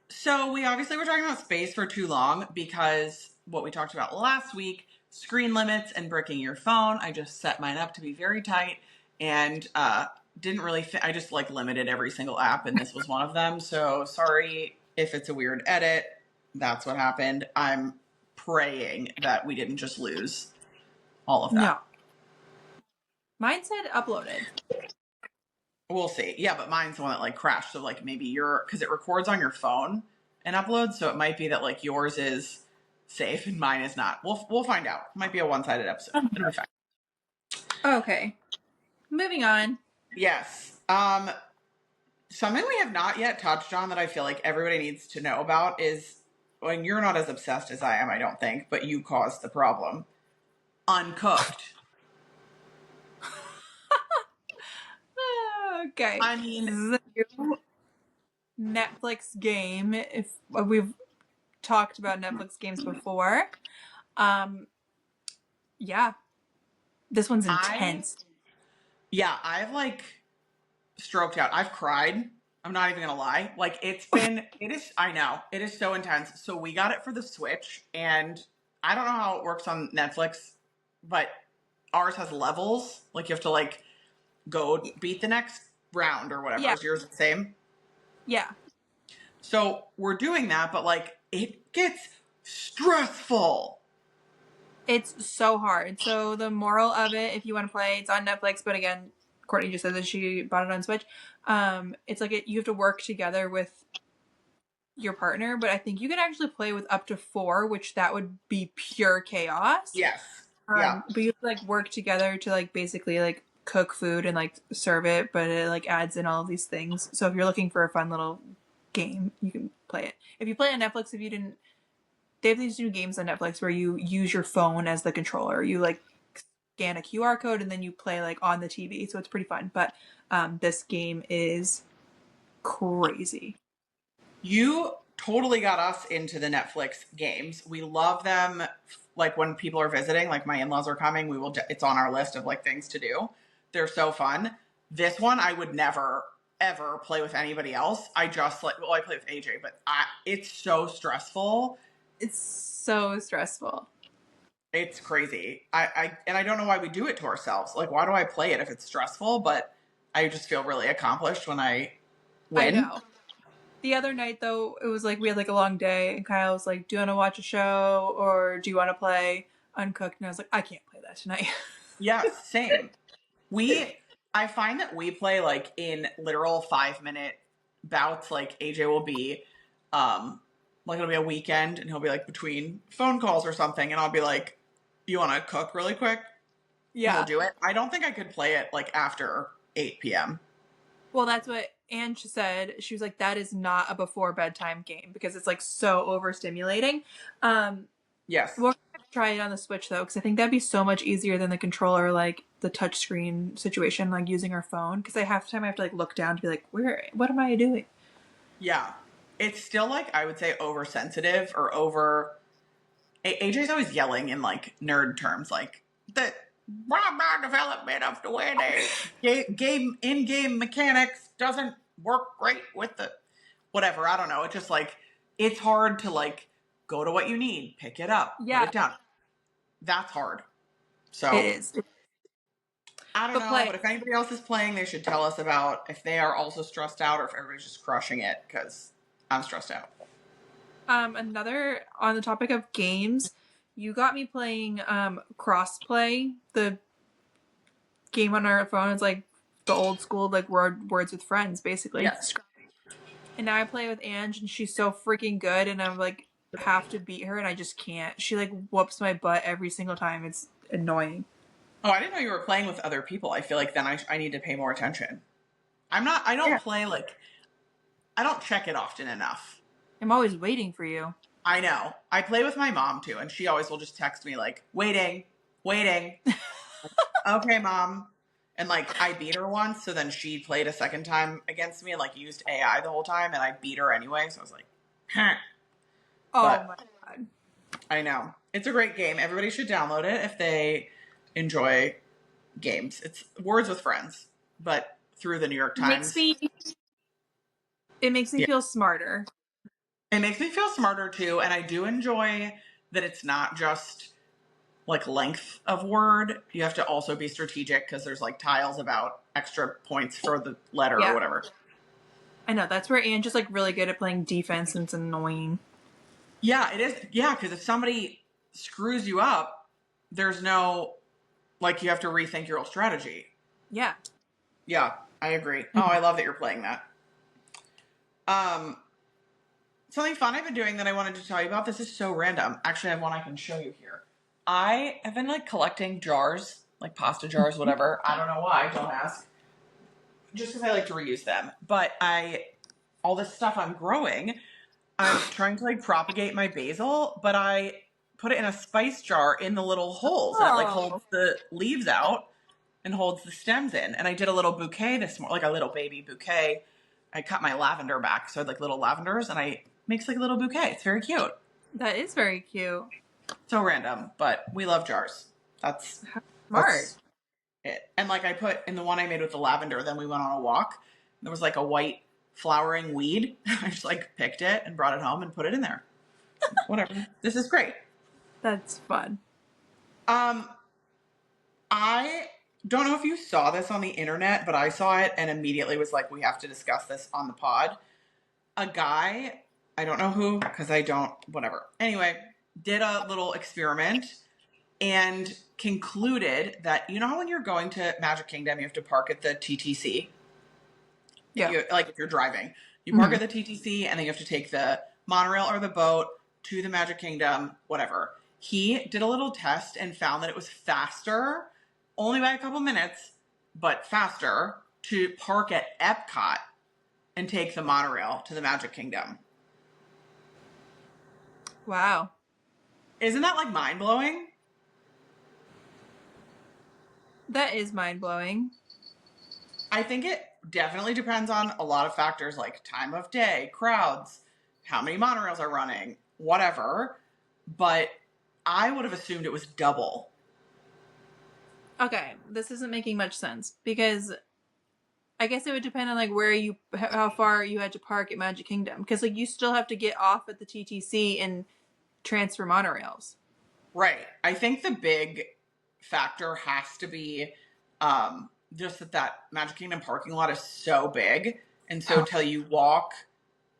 So we obviously were talking about space for too long because what we talked about last week, screen limits and bricking your phone. I just set mine up to be very tight and didn't really I just like limited every single app and this was one of them. So sorry if it's a weird edit. That's what happened. I'm praying that we didn't just lose all of No. that. Mine said uploaded. We'll see. Yeah, but mine's the one that like crashed. So like maybe because it records on your phone and uploads, so it might be that like yours is safe and mine is not. We'll find out. It might be a one-sided episode. It'll be fine. Okay. Moving on. Yes. Something we have not yet touched on that I feel like everybody needs to know about is when you're not as obsessed as I am, I don't think, but you caused the problem. Uncooked. Okay. I mean, This is a new Netflix game. If we've talked about Netflix games before. Um, yeah. This one's I intense. yeah, I've like stroked out. I've cried. I'm not even gonna lie. Like it is. I know it is so intense. So we got it for the Switch, and I don't know how it works on Netflix, but ours has levels. Like you have to like go beat the next round or whatever. Yeah. Is yours the same? Yeah. So we're doing that, but like it gets stressful. It's so hard. So the moral of it, if you want to play, it's on Netflix, but again, Courtney just said that she bought it on Switch. It's like you have to work together with your partner, but I think you can actually play with up to four, which that would be pure chaos. Yes. Yeah. But you have to like work together to like basically like cook food and like serve it, but it like adds in all of these things. So if you're looking for a fun little game, you can play it. If you play it on Netflix, if you didn't, they have these new games on Netflix where you use your phone as the controller. You like scan a QR code and then you play like on the TV. So it's pretty fun. But this game is crazy. You totally got us into the Netflix games. We love them. Like when people are visiting, like my in-laws are coming, it's on our list of like things to do. They're so fun. This one I would never ever play with anybody else. I just like, well, I play with AJ, but it's so stressful. It's so stressful. It's crazy. And I don't know why we do it to ourselves. Like, why do I play it if it's stressful? But I just feel really accomplished when I I win. know. The other night though, it was like we had like a long day and Kyle was like, do you want to watch a show or do you want to play Uncooked? And I was like, I can't play that tonight. Yeah, same. I find that we play like in literal 5-minute bouts. Like AJ will be, like it'll be a weekend and he'll be like between phone calls or something. And I'll be like, you want to cook really quick? And we'll Yeah. do it. I don't think I could play it like after 8 p.m. Well, that's what Ange said. She was like, that is not a before bedtime game because it's like so overstimulating. Yes. We're gonna have to try it on the Switch though, because I think that'd be so much easier than the controller, like the touchscreen situation, like using our phone. Because half the time I have to like look down to be like, what am I doing? Yeah. It's still like, I would say, oversensitive or over. AJ's always yelling in like nerd terms, like the broadband development of the way they game in-game mechanics doesn't work great with the whatever. I don't know. It's just like it's hard to like go to what you need, pick it up, put Yeah, it down. That's hard. it So is. I don't But know, play but if anybody else is playing, they should tell us about if they are also stressed out or if everybody's just crushing it, because I'm stressed out. another on the topic of games, you got me playing Crossplay, the game on our phone. It's like the old school like words with friends basically. Yes. And now I play with Ange and she's so freaking good and I'm like have to beat her and I just can't. She like whoops my butt every single time. It's annoying. Oh, I didn't know you were playing with other people. I feel like then I need to pay more attention. I don't Yeah. play like, I don't check it often enough. I'm always waiting for you. I know. I play with my mom too, and she always will just text me like, waiting, waiting. Okay, mom. And like, I beat her once, so then she played a second time against me and like used AI the whole time, and I beat her anyway, so I was like, huh. Oh But my god. I know. It's a great game. Everybody should download it if they enjoy games. It's Words with Friends, but through the New York Times. It makes me Yeah. feel smarter. It makes me feel smarter too, and I do enjoy that it's not just like length of word. You have to also be strategic because there's like tiles about extra points for the letter or Yeah. whatever. I know, that's where Ange is like really good at playing defense and it's annoying. Yeah, it is. Yeah, because if somebody screws you up, there's no, like, you have to rethink your whole strategy. Yeah. Yeah, I agree. Oh, I love that you're playing that. Something fun I've been doing that I wanted to tell you about. This is so random. Actually, I have one I can show you here. I have been like collecting jars, like pasta jars, whatever. I don't know why. Don't ask. Just because I like to reuse them. But all this stuff I'm growing, I'm trying to like propagate my basil, but I put it in a spice jar in the little holes, and it like holds the leaves out and holds the stems in. And I did a little bouquet this morning, like a little baby bouquet. I cut my lavender back, so I had like little lavenders, and I makes like a little bouquet. It's very cute. That is very cute. So random, but we love jars. That's Smart. it. And like I put in the one I made with the lavender, then we went on a walk. There was like a white flowering weed. I just like picked it and brought it home and put it in there. Whatever. This is great. That's fun. I don't know if you saw this on the internet, but I saw it and immediately was like, we have to discuss this on the pod. A guy, I don't know who, because I don't, whatever. Anyway, did a little experiment and concluded that, you know how when you're going to Magic Kingdom, you have to park at the TTC? Yeah. Like if you're driving, you park at the TTC and then you have to take the monorail or the boat to the Magic Kingdom, whatever. He did a little test and found that it was faster, only by a couple minutes, but faster to park at Epcot and take the monorail to the Magic Kingdom. Wow. Isn't that like mind blowing? That is mind blowing. I think it definitely depends on a lot of factors like time of day, crowds, how many monorails are running, whatever. But I would have assumed it was double. Okay, this isn't making much sense because I guess it would depend on like how far you had to park at Magic Kingdom because like you still have to get off at the TTC and transfer monorails. Right. I think the big factor has to be just that Magic Kingdom parking lot is so big. And so till you walk,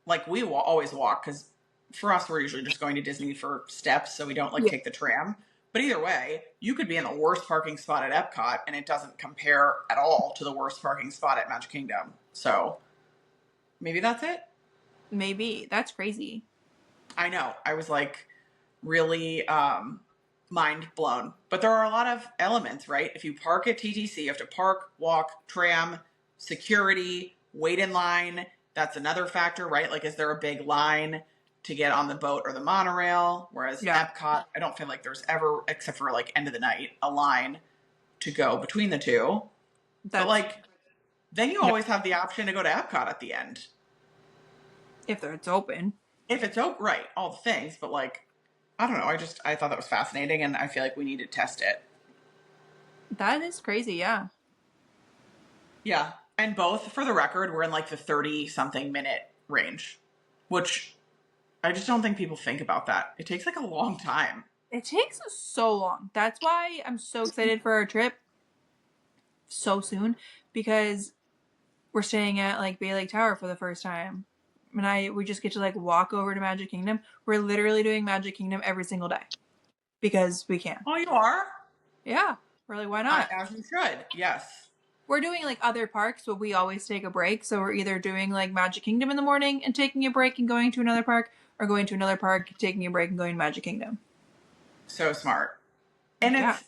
like we always walk because for us, we're usually just going to Disney for steps. So we don't like take the tram. But either way, you could be in the worst parking spot at Epcot and it doesn't compare at all to the worst parking spot at Magic Kingdom. So maybe that's it. Maybe. That's crazy. I know. I was like really mind blown. But there are a lot of elements, right? If you park at TTC, you have to park, walk, tram, security, wait in line. That's another factor, right? Like, is there a big line to get on the boat or the monorail? Whereas Epcot, I don't feel like there's ever, except for like end of the night, a line to go between the two. But like, then you always have the option to go to Epcot at the end. If it's open. If it's open, right, all the things, but like, I don't know. I thought that was fascinating, and I feel like we need to test it. That is crazy, yeah. Yeah. And both, for the record, we're in like the 30 something minute range, which I just don't think people think about that. It takes like a long time. It takes so long. That's why I'm so excited for our trip so soon, because we're staying at like Bay Lake Tower for the first time. And we just get to like walk over to Magic Kingdom. We're literally doing Magic Kingdom every single day because we can. Oh, you are? Yeah. We're like, why not? As you should. Yes. We're doing like other parks, but we always take a break. So we're either doing like Magic Kingdom in the morning and taking a break and going to another park, or going to another park, taking a break and going to Magic Kingdom. So smart. And Yeah. it's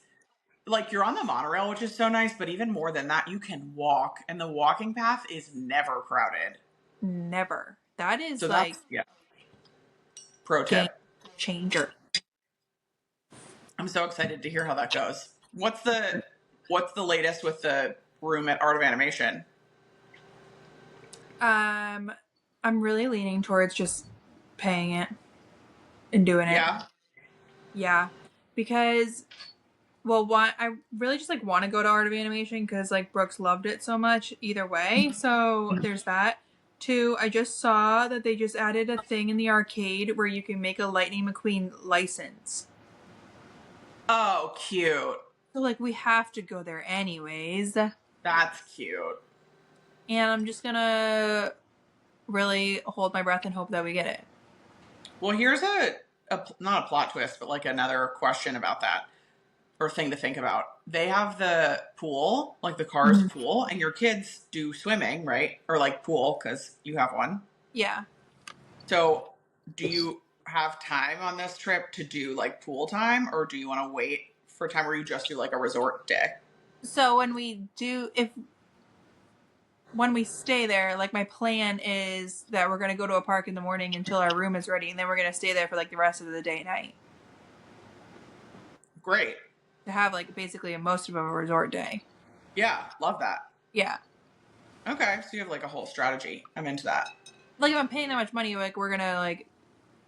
like you're on the monorail, which is so nice, but even more than that, you can walk, and the walking path is never crowded. Never. That is So like that's, yeah. Pro game tip. changer. I'm so excited to hear how that goes. What's the latest with the room at Art of Animation? I'm really leaning towards just paying it and doing it. Yeah. Yeah. Because well, one, I really just like want to go to Art of Animation because like Brooks loved it so much either way. So there's that. Two, I just saw that they just added a thing in the arcade where you can make a Lightning McQueen license. Oh, cute. So like we have to go there anyways. That's cute. And I'm just gonna really hold my breath and hope that we get it. Well, here's a not a plot twist, but like another question about that, or thing to think about. They have the pool, like the Cars pool, and your kids do swimming, right? Or like pool, because you have one. Yeah. So do you have time on this trip to do like pool time, or do you want to wait for a time where you just do like a resort day? So when we stay there, like my plan is that we're going to go to a park in the morning until our room is ready, and then we're going to stay there for like the rest of the day and night Great. to have like basically most of a resort day. Yeah, love that. Yeah. Okay, so you have like a whole strategy. I'm into that. Like if I'm paying that much money, like we're going to like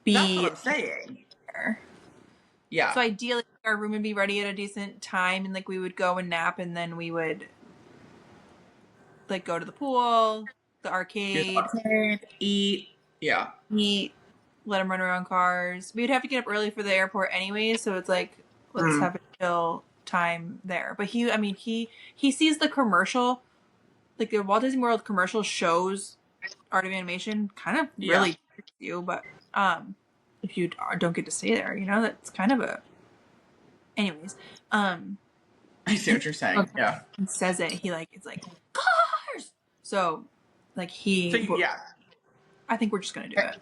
That's be what I'm saying. there. Yeah. So ideally our room would be ready at a decent time, and like we would go and nap, and then we would like go to the pool, the arcade, Eat. Yeah. eat, let them run around Cars. We would have to get up early for the airport anyways, so it's like let's have a chill time there. But he sees the commercial, like the Walt Disney World commercial shows Art of Animation kind of really tricks you, but if you don't get to stay there, that's kind of a anyways. I see what you're saying. Okay. Yeah. He says it, it's like Cars. So like I think we're just gonna do it.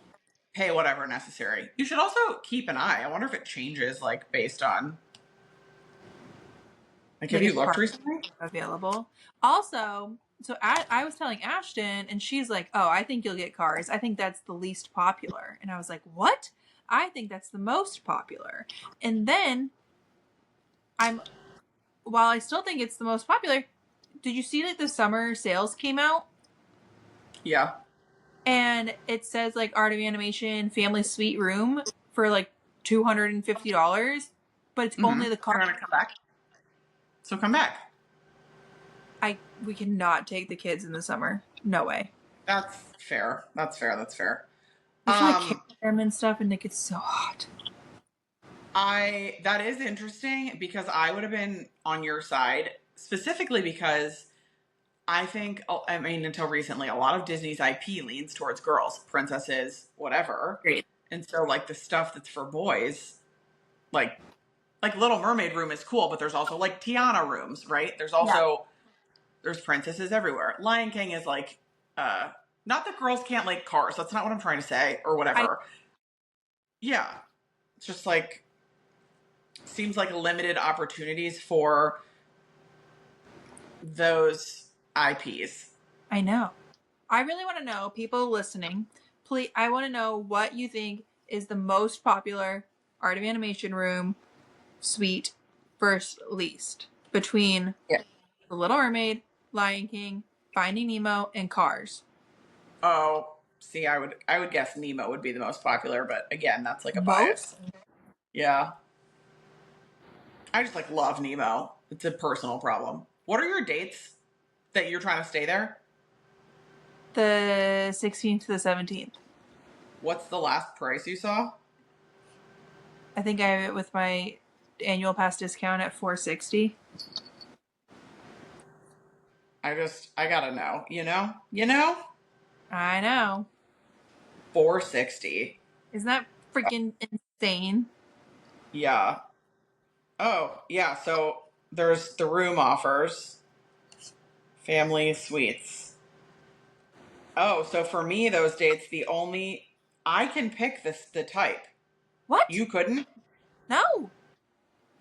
Pay whatever necessary. You should also keep an eye. I wonder if it changes, like based on. Like, have you looked recently? Available. Also, so I was telling Ashton, and she's like, "Oh, I think you'll get Cars. I think that's the least popular." And I was like, "What? I think that's the most popular." And then while I still think it's the most popular, did you see that the summer sales came out? Yeah. And it says like Art of Animation family suite room for like $250, but it's only the car. Come back. So come back. We cannot take the kids in the summer. No way. That's fair. That's fair. We can carry them and stuff, and it gets so hot. That is interesting because I would have been on your side specifically because until recently, a lot of Disney's IP leans towards girls, princesses, whatever. Great. And so like the stuff that's for boys, like Little Mermaid room is cool, but there's also like Tiana rooms, right? There's also, there's princesses everywhere. Lion King is like, not that girls can't like Cars. That's not what I'm trying to say or whatever. Yeah. It's just like, seems like limited opportunities for those IPs. I know. I really want to know, people listening, please, I want to know what you think is the most popular Art of Animation room suite versus least between The Little Mermaid, Lion King, Finding Nemo, and Cars. Oh, See, I would guess Nemo would be the most popular, but again, that's like a bias. Most? Yeah. I just like love Nemo. It's a personal problem. What are your dates that you're trying to stay there? The 16th to the 17th. What's the last price you saw? I think I have it with my annual pass discount at 460. I gotta know. You know? I know. 460. Isn't that freaking insane? Yeah. Oh, yeah. So there's the room offers, family suites. Oh, so for me, those dates, I can pick the type. What? You couldn't? No.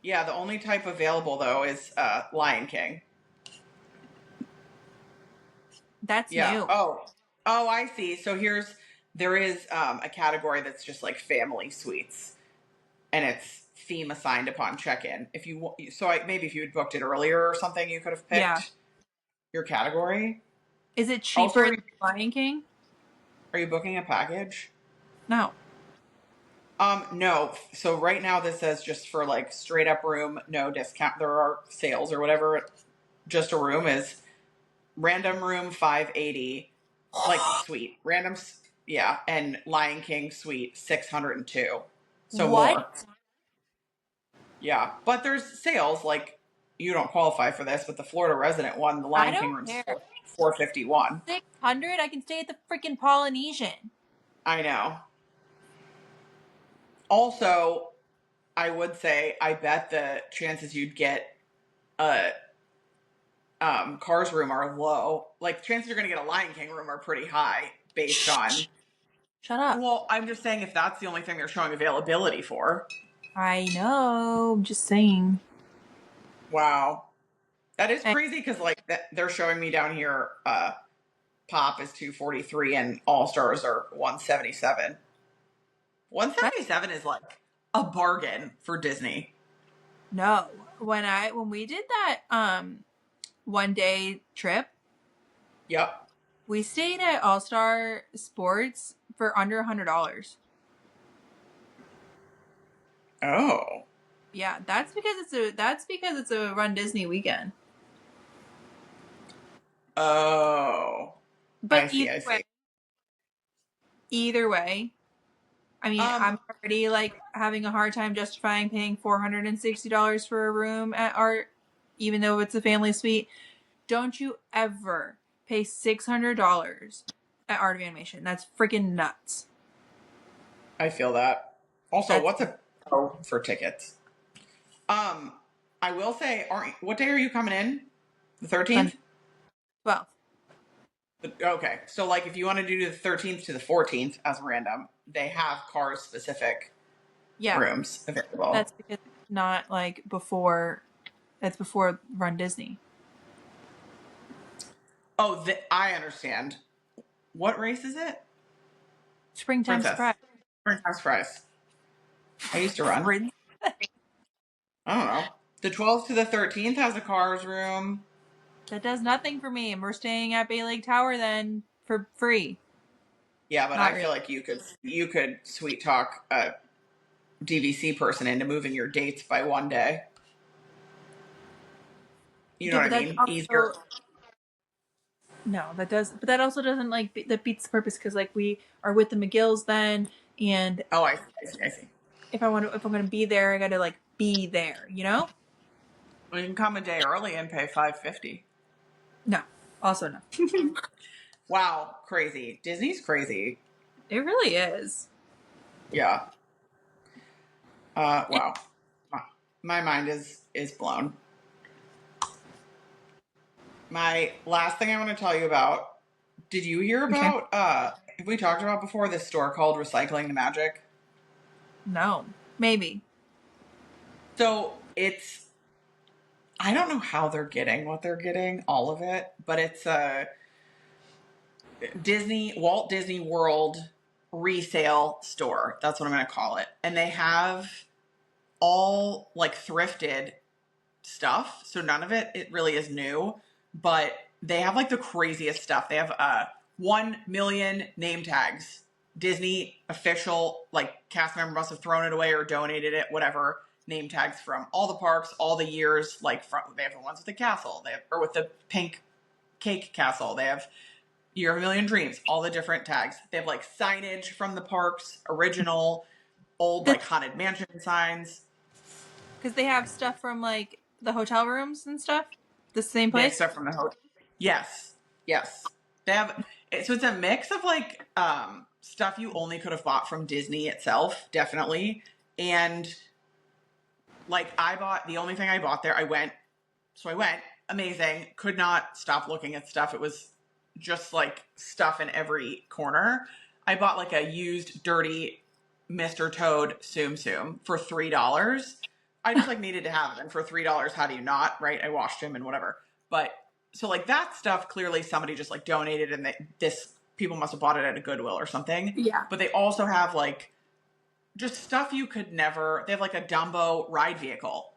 Yeah, the only type available though is Lion King. That's Yeah. new. Oh, I see. So there is a category that's just like family suites, and it's theme assigned upon check-in. Maybe if you had booked it earlier or something, you could have Yeah. picked your category. Is it Also, cheaper than Lion King? are you booking a package? No. No. So right now this says just for like straight up room, no discount. There are sales or whatever. Just a room is random room 580, like suite. Yeah, and Lion King suite 602. So What? more. Yeah, but there's sales like you don't qualify for this, but the Florida resident one, the I Lion King don't room's care. 451. 600? I can stay at the freaking Polynesian. I know. Also, I would say I bet the chances you'd get a Cars room are low. Like chances you're going to get a Lion King room are pretty high based on. Shut up. Well, I'm just saying if that's the only thing they're showing availability for. I know. I'm just saying. Wow, that is Eh, crazy because like they're showing me down here. Pop is 243 and All Stars are 177. That's 177 is like a bargain for Disney. no. When we did that 1 day trip, Yep. we stayed at All Star Sports for under $100. Oh. Yeah, that's because it's a Run Disney weekend. Oh. I But see. I see. either way, I mean, Um. I'm already like having a hard time justifying paying $460 for a room at Art, even though it's a family suite. Don't you ever pay $600 at Art of Animation? That's freaking nuts. I feel that. Also, That's what's a pro for tickets? Um, I will say, what day are you coming in? The Sunday 13th? 12th. Okay, so like if you want to do the 13th to the 14th as random, they have Cars specific Yeah, rooms available. that's because it's not like before. That's before Run Disney. Oh, I understand. What race is it? Springtime Princess. surprise. Springtime Surprise. I used to run. Prin- I don't know. The 12th to the 13th has a Cars room. That does nothing for me, and we're staying at Bay Lake Tower then for free. Yeah, but Not I really. feel like you could sweet talk a DVC person into moving your dates by one day. You know Yeah, what but I that's mean? Easier. also no. That does, but that also doesn't that beats the purpose because like we are with the McGills then, and Oh, I see. I see. I see. if I'm gonna be there, I gotta like be there. You know? Well, you can come a day early and pay $550. No. Also no. Wow, crazy. Disney's crazy. It really is. Yeah. Wow. My mind is blown. My last thing I want to tell you about. Did you hear Okay. about? Have we talked about before this store called Recycling the Magic? No. Maybe. So it's. I don't know how they're getting what they're getting, all of it, but it's a Walt Disney World resale store. That's what I'm going to call it. And they have all like thrifted stuff. So none of it really is new, but they have like the craziest stuff. They have 1 million name tags. Disney official, like, cast member must have thrown it away or donated it, whatever. Name tags from all the parks, all the years. Like, they have the ones with the castle, or with the pink cake castle. They have Year of a Million Dreams, all the different tags. They have like signage from the parks, original, old, like, haunted mansion signs. Because they have stuff from like the hotel rooms and stuff. The same They have place. stuff from the hotel. Yes, yes. They have. So it's a mix of like stuff you only could have bought from Disney itself, definitely, and like I bought the only thing I bought there. I went, amazing. Could not stop looking at stuff. It was just like stuff in every corner. I bought like a used, dirty Mr. Toad Tsum Tsum for $3. I just like needed to have it, and for $3, how do you not, right? I washed him and whatever. But so like that stuff, clearly somebody just like donated, and this people must have bought it at a Goodwill or something. Yeah. But they also have like just stuff you could never. They have like a Dumbo ride vehicle.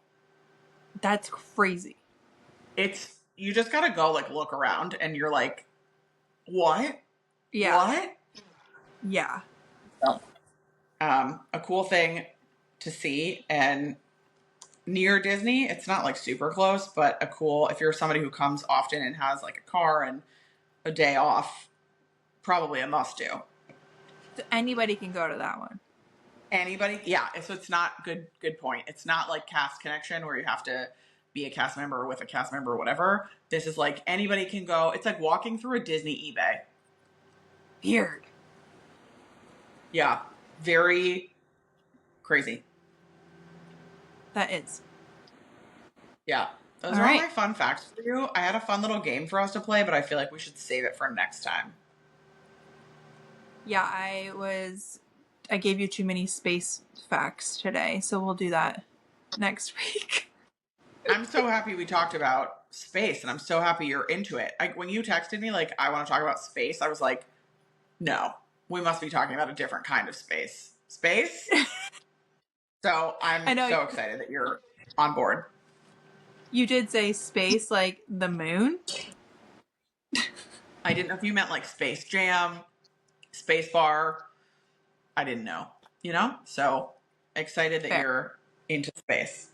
That's crazy. You just gotta go like look around, and you're like, what? Yeah. What? Yeah. So, a cool thing to see, and near Disney. It's not like super close, but if you're somebody who comes often and has like a car and a day off, probably a must do. So anybody can go to that one. Anybody? Yeah. So it's not good point. It's not like Cast Connection where you have to be a cast member or with a cast member or whatever. This is like anybody can go. It's like walking through a Disney eBay. Weird. Yeah. Very crazy. That is. Yeah. Those are all my fun facts for you. I had a fun little game for us to play, but I feel like we should save it for next time. Yeah, I gave you too many space facts today, so we'll do that next week. I'm so happy we talked about space, and I'm so happy you're into it. When you texted me, like, I want to talk about space, I was like, no, we must be talking about a different kind of space. Space? So I'm so excited that you're on board. You did say space, like the moon? I didn't know if you meant like Space Jam, Space Bar. I didn't know, So excited that you're into space.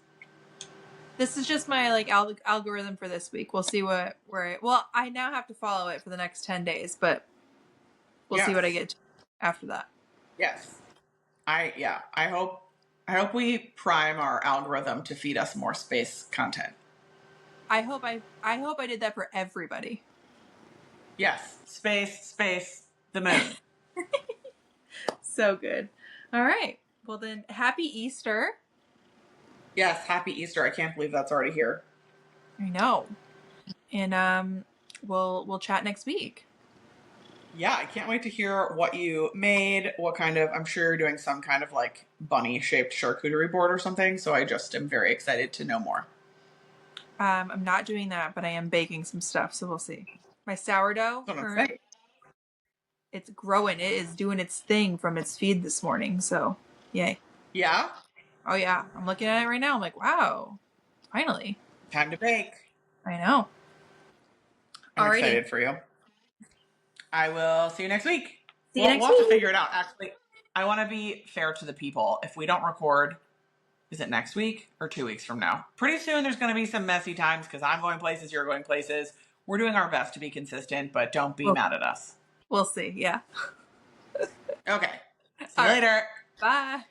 This is just my like algorithm for this week. We'll see well, I now have to follow it for the next 10 days, but we'll see what I get to after that. Yes. I hope we prime our algorithm to feed us more space content. I hope I did that for everybody. Yes. Space, the moon. So good. All right. Well then, happy Easter. Yes, happy Easter. I can't believe that's already here. I know. And we'll chat next week. Yeah, I can't wait to hear what you made, I'm sure you're doing some kind of like bunny-shaped charcuterie board or something, so I just am very excited to know more. I'm not doing that, but I am baking some stuff, so we'll see. My sourdough, it's growing. It is doing its thing from its feed this morning, so yay. Yeah? Oh yeah, I'm looking at it right now. I'm like, wow, finally. Time to bake. I know. I'm excited for you. I will see you next week. We'll have to figure it out. Actually, I want to be fair to the people. If we don't record, is it next week or 2 weeks from now? Pretty soon there's going to be some messy times because I'm going places, you're going places. We're doing our best to be consistent, but don't be mad at us. We'll see. Yeah. Okay. See you later. Bye.